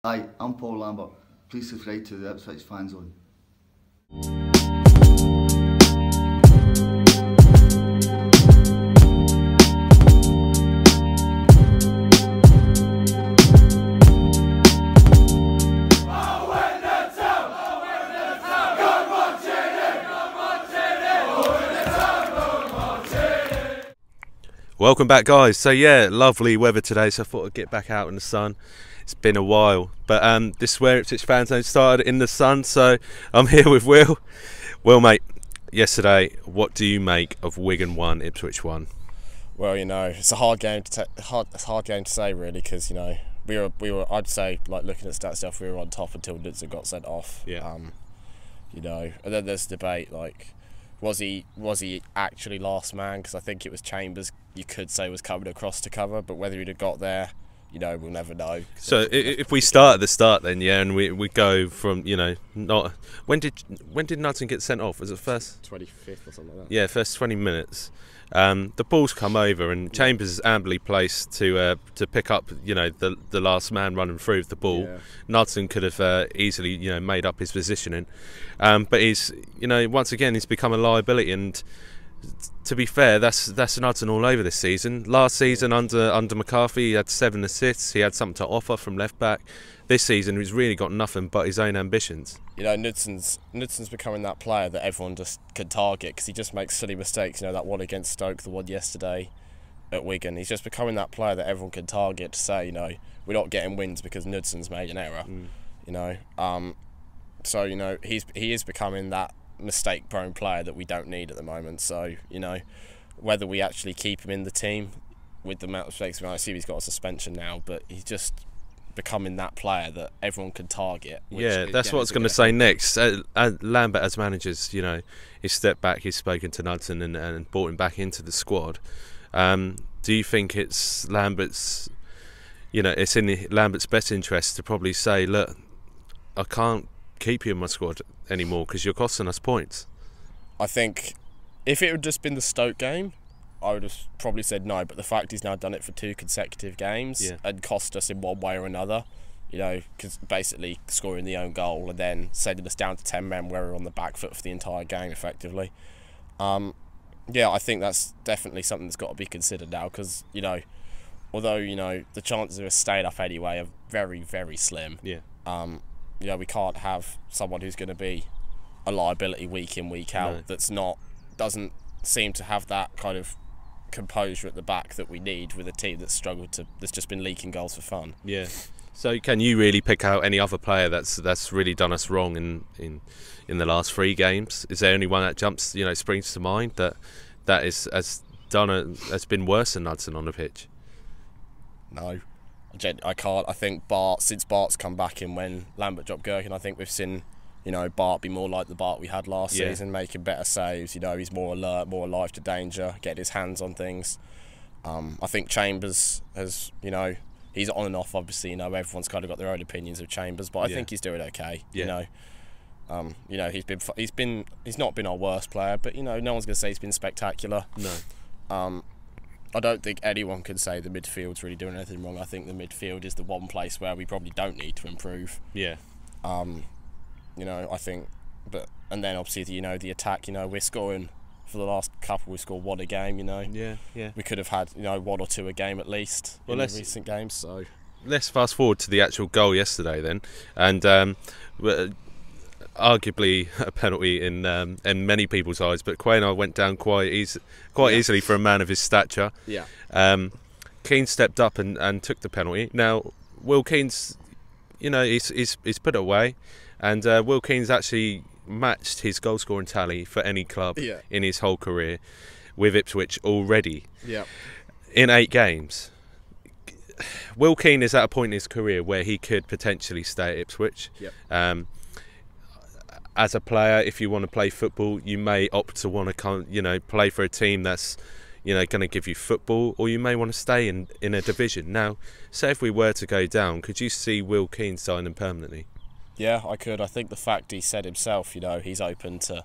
Hi, I'm Paul Lambert. Please subscribe to the Ipswich Fanzone. Welcome back, guys. So yeah, lovely weather today, so I thought I'd get back out in the sun. It's been a while, but this is where IpswichFanzone started, in the sun. So I'm here with Will. Will, mate, yesterday, what do you make of Wigan 1, Ipswich 1? Well, you know, it's a hard game to hard game to say, really, because, you know, we were I'd say, like, looking at stat stuff, we were on top until Knudsen got sent off. Yeah. You know, and then there's debate, like, was he actually last man? Because I think it was Chambers, you could say, was coming across to cover, but whether he'd have got there, you know, we'll never know. So if we start at the start then, yeah, and we go from, you know, not when did Knudsen get sent off? Was it first 25th or something like that? Yeah, first 20 minutes. The ball's come over and Chambers is ambly placed to pick up, you know, the last man running through the ball. Yeah. Knudsen could have easily, you know, made up his positioning, but he's, you know, once again he's become a liability. And to be fair, that's Knudsen all over this season. Last season under McCarthy, he had 7 assists. He had something to offer from left back. This season, he's really got nothing but his own ambitions. You know, Knudsen's becoming that player that everyone just can target because he just makes silly mistakes. You know, that one against Stoke, the one yesterday at Wigan. He's just becoming that player that everyone can target to say, you know, we're not getting wins because Knudsen's made an error. You know, so, you know, he is becoming that mistake-prone player that we don't need at the moment. So, you know, whether we actually keep him in the team with the amount of mistakes, I assume he's got a suspension now, but he's just becoming that player that everyone can target. Yeah, that's what I was going to say next. Lambert, as managers, you know, he's stepped back, he's spoken to Knudsen and brought him back into the squad. Do you think it's Lambert's, you know, it's in Lambert's best interest to probably say, look, I can't keep you in my squad anymore because you're costing us points? I think if it had just been the Stoke game, I would have probably said no, but the fact he's now done it for 2 consecutive games and cost us in one way or another, you know, because basically scoring the own goal and then sending us down to 10 men where we're on the back foot for the entire game, effectively. Yeah, I think that's definitely something that's got to be considered now because, you know, although, you know, the chances of us staying up anyway are very, very slim. Yeah. You know, we can't have someone who's going to be a liability week in, week out doesn't seem to have that kind of composure at the back that we need with a team that's that's just been leaking goals for fun. Yeah. So can you really pick out any other player that's really done us wrong in the last 3 games? Is there anyone that jumps, you know, springs to mind that has been worse than Knudsen on the pitch? No, I can't. I think since Bart's come back in when Lambert dropped Gherkin, I think we've seen, you know, Bart be more like the Bart we had last season, making better saves. You know, he's more alert, more alive to danger, getting his hands on things. I think Chambers has, you know, he's on and off. Obviously, you know, everyone's kind of got their own opinions of Chambers, but I think he's doing okay. You know, he's not been our worst player, but, you know, no one's going to say he's been spectacular. No. I don't think anyone can say the midfield's really doing anything wrong. I think the midfield is the one place where we probably don't need to improve. Yeah. You know, I think, and then obviously, you know, the attack, you know, we're scoring, for the last couple, we've scored 1 a game, you know. Yeah. We could have had, you know, 1 or 2 a game at least in the recent games, so. Let's fast forward to the actual goal yesterday then. And arguably a penalty in many people's eyes, but Quaynor went down quite easily for a man of his stature. Yeah. Keane stepped up and took the penalty. Now, Will Keane's, you know, he's put it away. And Will Keane's actually matched his goal scoring tally for any club in his whole career with Ipswich already. Yeah. In 8 games. Will Keane is at a point in his career where he could potentially stay at Ipswich. Yep. As a player, if you want to play football, you may opt to want to, you know, play for a team that's, you know, going to give you football, or you may want to stay in a division. Now, say if we were to go down, could you see Will Keane signing permanently? Yeah, I could. I think the fact he said himself, you know, he's open to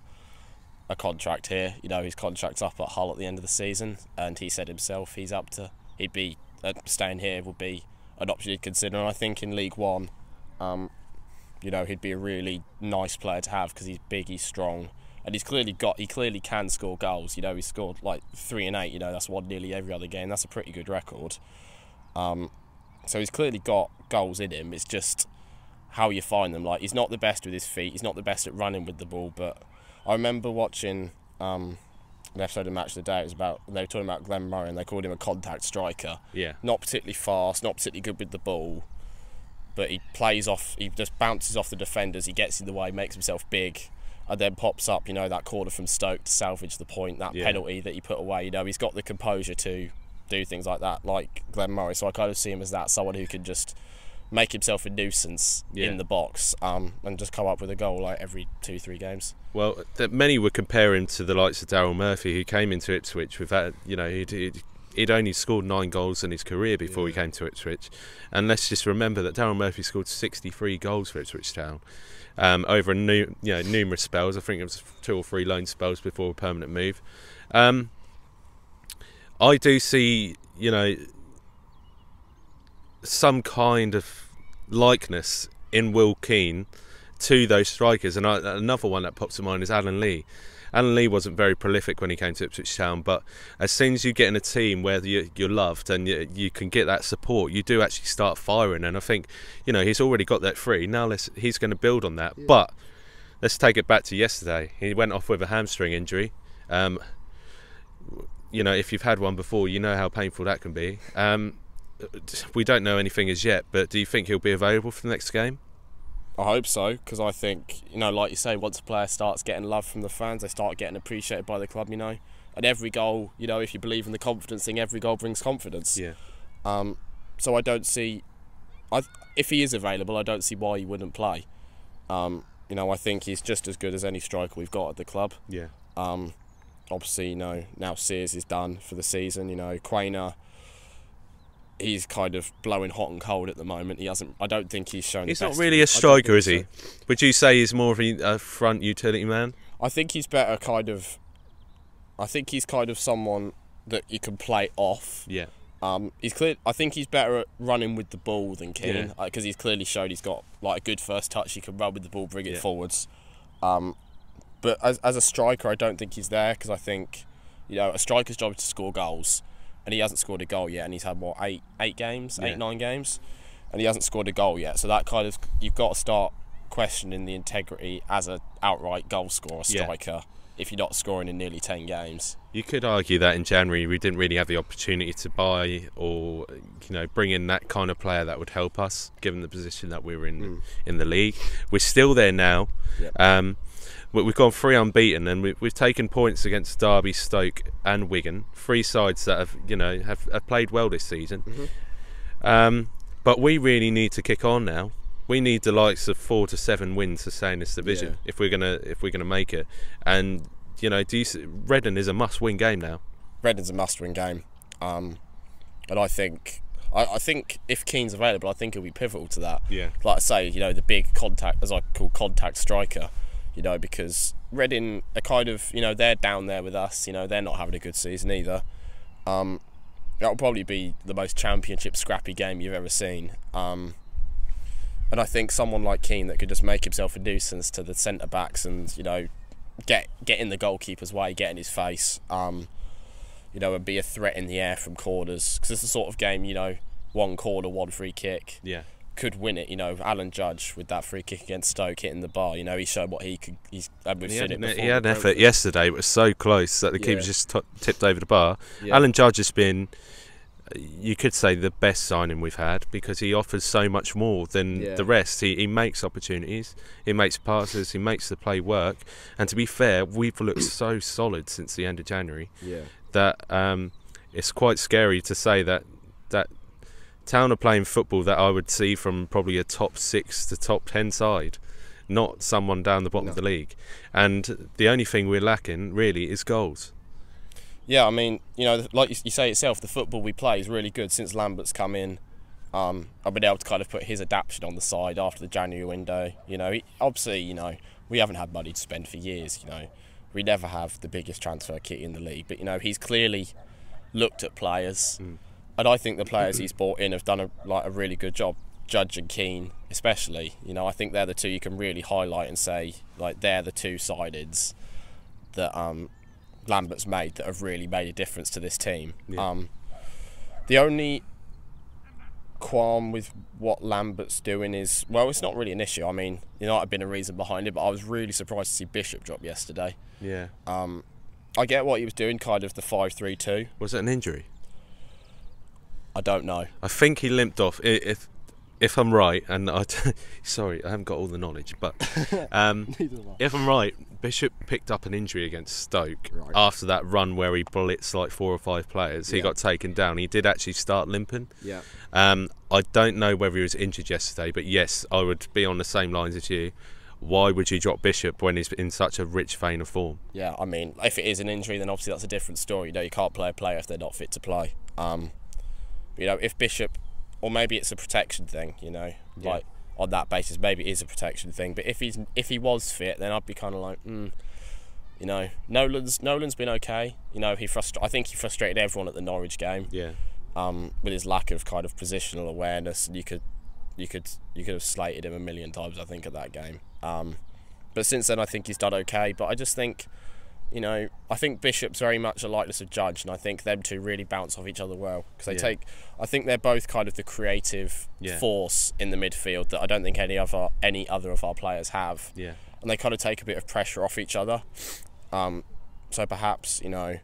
a contract here. You know, his contract's up at Hull at the end of the season, and he said himself he'd be staying here would be an option he'd consider. And I think in League One, You know, he'd be a really nice player to have because he's big, he's strong, and he clearly can score goals. You know, he scored like 3 and 8. You know, that's one nearly every other game. That's a pretty good record. So he's clearly got goals in him. It's just how you find them. Like, he's not the best with his feet. He's not the best at running with the ball. But I remember watching an episode of Match of the Day. It was about, they were talking about Glenn Murray, and they called him a contact striker. Yeah. Not particularly fast, not particularly good with the ball, but he plays off. He just bounces off the defenders. He gets in the way, makes himself big, and then pops up. You know, that corner from Stoke to salvage the point. That penalty that he put away. You know, he's got the composure to do things like that, like Glenn Murray. So I kind of see him as that, someone who can just make himself a nuisance in the box, and just come up with a goal like every 2-3 games. Well, many would compare him to the likes of Daryl Murphy, who came into Ipswich with that. You know, he'd only scored 9 goals in his career before he came to Ipswich, and let's just remember that Daryl Murphy scored 63 goals for Ipswich Town over numerous spells. I think it was 2 or 3 loan spells before a permanent move. I do see, you know, some kind of likeness in Will Keane to those strikers, and another one that pops to mind is Alan Lee. Alan Lee wasn't very prolific when he came to Ipswich Town, but as soon as you get in a team where you're loved and you can get that support, you do actually start firing. And I think, you know, he's already got that free. Now he's going to build on that. Yeah. But let's take it back to yesterday. He went off with a hamstring injury. You know, if you've had one before, you know how painful that can be. We don't know anything as yet, but do you think he'll be available for the next game? I hope so, because I think, you know, like you say, once a player starts getting love from the fans, they start getting appreciated by the club, you know. And every goal, you know, if you believe in the confidence thing, every goal brings confidence. Yeah. So I don't see, if he is available, I don't see why he wouldn't play. You know, I think he's just as good as any striker we've got at the club. Yeah. Obviously, you know, now Sears is done for the season. You know, Quainer, he's kind of blowing hot and cold at the moment. I don't think he's shown. He's not really a striker, is he? Would you say he's more of a front utility man? I think he's better I think he's kind of someone that you can play off. Yeah. He's clear. I think he's better at running with the ball than Keane, because he's clearly showed he's got like a good first touch. He can run with the ball, bring it forwards. But as a striker, I don't think he's there, because I think, you know, a striker's job is to score goals, and he hasn't scored a goal yet, and he's had what, 9 games, and he hasn't scored a goal yet. So that kind of, you've got to start questioning the integrity as an outright goal scorer striker if you're not scoring in nearly 10 games. You could argue that in January we didn't really have the opportunity to buy or, you know, bring in that kind of player that would help us, given the position that we were in the league. We're still there now. Yep. We've gone 3 unbeaten, and we've taken points against Derby, Stoke and Wigan, 3 sides that have, you know, have played well this season. But we really need to kick on now. We need the likes of 4 to 7 wins to stay in this division if we're gonna make it. And, you know, Reading is a must-win game now. Reading's a must-win game, and I think if Keane's available, I think he'll be pivotal to that. Yeah. Like I say, you know, the big contact, as I call contact striker. You know, because Reading are kind of, you know, they're down there with us. You know, they're not having a good season either. That'll probably be the most championship scrappy game you've ever seen. And I think someone like Keane that could just make himself a nuisance to the centre backs and, you know, get in the goalkeeper's way, get in his face, you know, and be a threat in the air from corners. Because it's the sort of game, you know, 1 corner, 1 free kick. Yeah. Could win it, you know. Alan Judge with that free kick against Stoke hitting the bar, you know, he showed what he could. We've seen it before. He had an effort yesterday, it was so close that the keeper just tipped over the bar. Alan Judge has been, you could say, the best signing we've had, because he offers so much more than the rest. He makes opportunities, he makes passes, he makes the play work. And to be fair, we've looked so solid since the end of January that it's quite scary to say that Town are playing football that I would see from probably a top 6 to top 10 side, not someone down the bottom of the league. And the only thing we're lacking really is goals. Yeah, I mean, you know, like you say yourself, the football we play is really good since Lambert's come in. I've been able to kind of put his adaptation on the side after the January window. You know, obviously, you know, we haven't had money to spend for years. You know, we never have the biggest transfer kit in the league, but you know, he's clearly looked at players. And I think the players he's brought in have done a really good job. Judge and Keane especially, you know, I think they're the two you can really highlight and say, like, they're the two sideds that Lambert's made that have really made a difference to this team. Yeah. The only qualm with what Lambert's doing is, well, it's not really an issue. I mean, there might have been a reason behind it, but I was really surprised to see Bishop drop yesterday. Yeah. I get what he was doing, kind of the 5-3-2. Was it an injury? I don't know. I think he limped off. If I'm right, and sorry, I haven't got all the knowledge, but if I'm right, Bishop picked up an injury against Stoke after that run where he blitzed like 4 or 5 players. He got taken down. He did actually start limping. Yeah. I don't know whether he was injured yesterday, but yes, I would be on the same lines as you. Why would you drop Bishop when he's in such a rich vein of form? Yeah, I mean, if it is an injury, then obviously that's a different story. You know, you can't play a player if they're not fit to play. You know, if Bishop, or maybe it's a protection thing, you know, like on that basis, maybe it is a protection thing. But if he was fit, then I'd be kind of like, you know, Nolan's been okay. You know, I think he frustrated everyone at the Norwich game. Yeah. With his lack of kind of positional awareness, and you could have slated him a million times, I think, at that game. But since then, I think he's done okay. But I just think, you know, I think Bishop's very much a likeness of Judge, and I think them two really bounce off each other well, because I think they're both kind of the creative force in the midfield that I don't think any other of our players have. Yeah. And they kind of take a bit of pressure off each other. So perhaps, you know,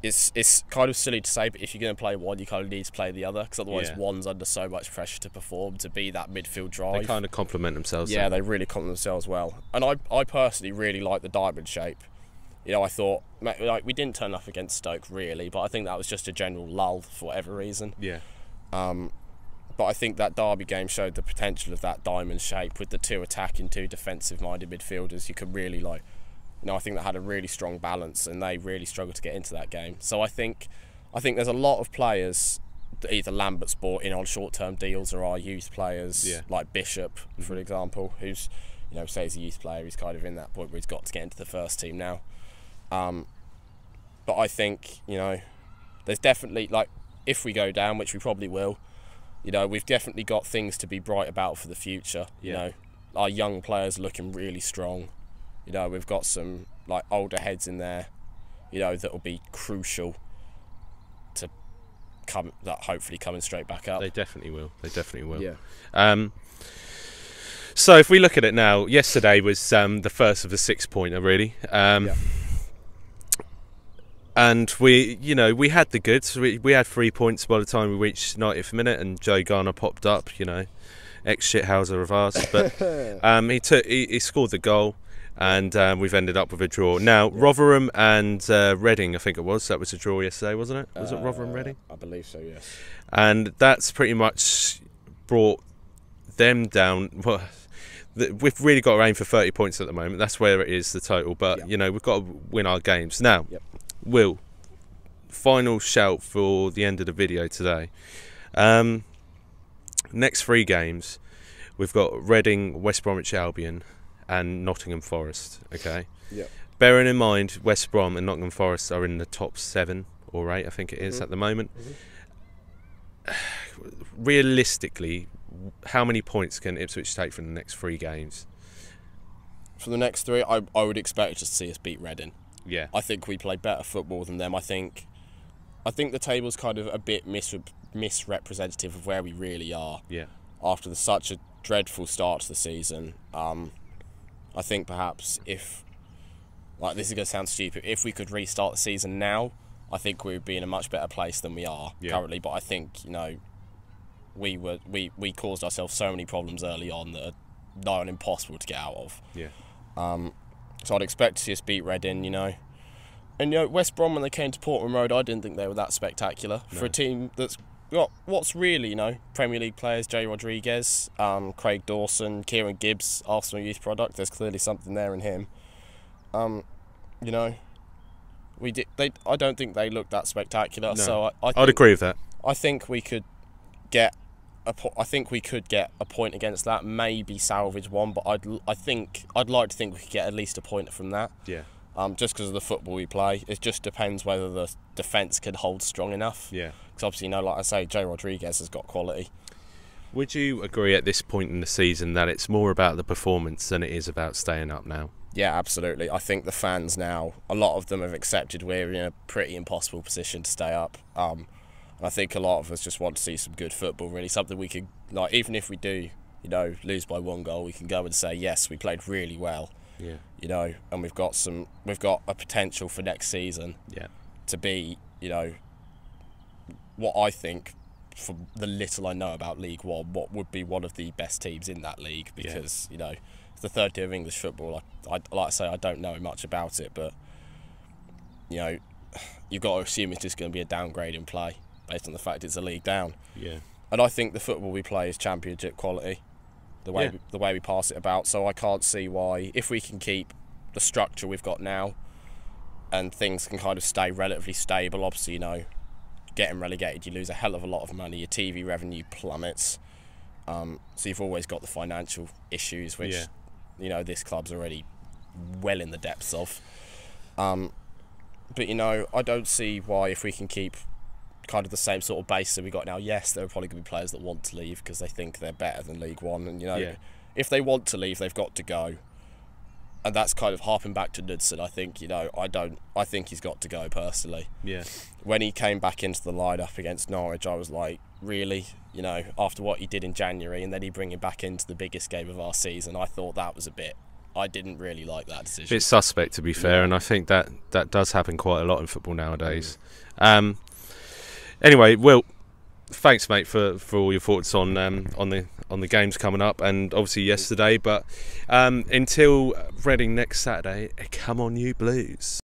it's kind of silly to say, but if you're going to play one, you kind of need to play the other, because otherwise one's under so much pressure to perform, to be that midfield drive. They kind of complement themselves. Yeah, they really complement themselves well. And I personally really like the diamond shape. You know, I thought, like, we didn't turn up against Stoke really, but I think that was just a general lull for whatever reason. Yeah. But I think that Derby game showed the potential of that diamond shape with the 2 attacking, 2 defensive-minded midfielders. You could really, like, you know, I think that had a really strong balance, and they really struggled to get into that game. So I think there's a lot of players that either Lambert's bought in on short-term deals or are youth players, like Bishop, for example, who's, you know, say he's a youth player, he's kind of in that point where he's got to get into the first team now. But I think, you know, there's definitely, like, if we go down, which we probably will, you know, we've definitely got things to be bright about for the future. You know, our young players are looking really strong. You know, we've got some, like, older heads in there, you know, that will be crucial to hopefully coming straight back up. They definitely will. They definitely will. Yeah. So if we look at it now, yesterday was the first of the 6-pointer, really. And we had the goods. We had 3 points by the time we reached 90th minute, and Joe Garner popped up, you know, ex-shithouser of ours. But he scored the goal. And we've ended up with a draw. Now, Rotherham and Reading, I think it was. That was a draw yesterday, wasn't it? Was it Rotherham Reading? I believe so, yes. And that's pretty much brought them down. Well, we've really got to aim for 30 points at the moment. That's where it is, the total. But, you know, we've got to win our games. Now, Will, final shout for the end of the video today. Next 3 games, we've got Reading, West Bromwich Albion, and Nottingham Forest. Okay. Yep. Bearing in mind West Brom and Nottingham Forest are in the top 7 or 8, I think it is at the moment. Realistically, how many points can Ipswich take from the next 3 games? For the next 3, I would expect to see us beat Reading. Yeah. I think we play better football than them. I think the table's kind of a bit misrepresentative of where we really are. Yeah. After such a dreadful start to the season. I think perhaps if, like, this is going to sound stupid, if we could restart the season now, I think we would be in a much better place than we are currently. But I think, you know, we caused ourselves so many problems early on that are nigh on impossible to get out of. Yeah. So I'd expect to see us beat Reading, you know. And, you know, West Brom, when they came to Portman Road, I didn't think they were that spectacular. No. For a team that's got what's really, you know, Premier League players, Jay Rodriguez, Craig Dawson, Kieran Gibbs, Arsenal youth product. There's clearly something there in him. You know, I don't think they looked that spectacular. No. So I'd agree with that. I think we could get a point against that. Maybe salvage one, but I'd like to think we could get at least a point from that. Yeah. Just because of the football we play, it just depends whether the defence can hold strong enough. Yeah. Because obviously, you know, like I say, Jay Rodriguez has got quality. Would you agree at this point in the season that it's more about the performance than it is about staying up now? Yeah, absolutely. I think the fans now, a lot of them have accepted we're in a pretty impossible position to stay up. And I think a lot of us just want to see some good football, really. Something we can, like, even if we do, you know, lose by 1 goal, we can go and say, yes, we played really well. Yeah. You know, and we've got a potential for next season. Yeah. To be, you know, what I think, from the little I know about League One, what would be one of the best teams in that league, because you know, it's the third tier of English football. Like I say, I don't know much about it, but you know, you've got to assume it's just going to be a downgrade in play based on the fact it's a league down. Yeah. And I think the football we play is championship quality, the way we pass it about. So I can't see why, if we can keep the structure we've got now, and things can kind of stay relatively stable. Obviously, you know, getting relegated, you lose a hell of a lot of money. Your TV revenue plummets. So you've always got the financial issues, which you know, this club's already well in the depths of. But you know, I don't see why, if we can keep kind of the same sort of base that we got now, yes, there are probably going to be players that want to leave because they think they're better than League One, and you know, if they want to leave, they've got to go. And that's kind of harping back to Knudsen. I think, you know, I think he's got to go personally. Yeah. When he came back into the lineup against Norwich, I was like, really? You know, after what he did in January, and then he bring him back into the biggest game of our season, I thought that was a bit, I didn't really like that decision. It's suspect, to be fair, and I think that does happen quite a lot in football nowadays. Anyway, Will, thanks, mate, for all your thoughts on the games coming up, and obviously yesterday. But until Reading next Saturday, come on, you Blues.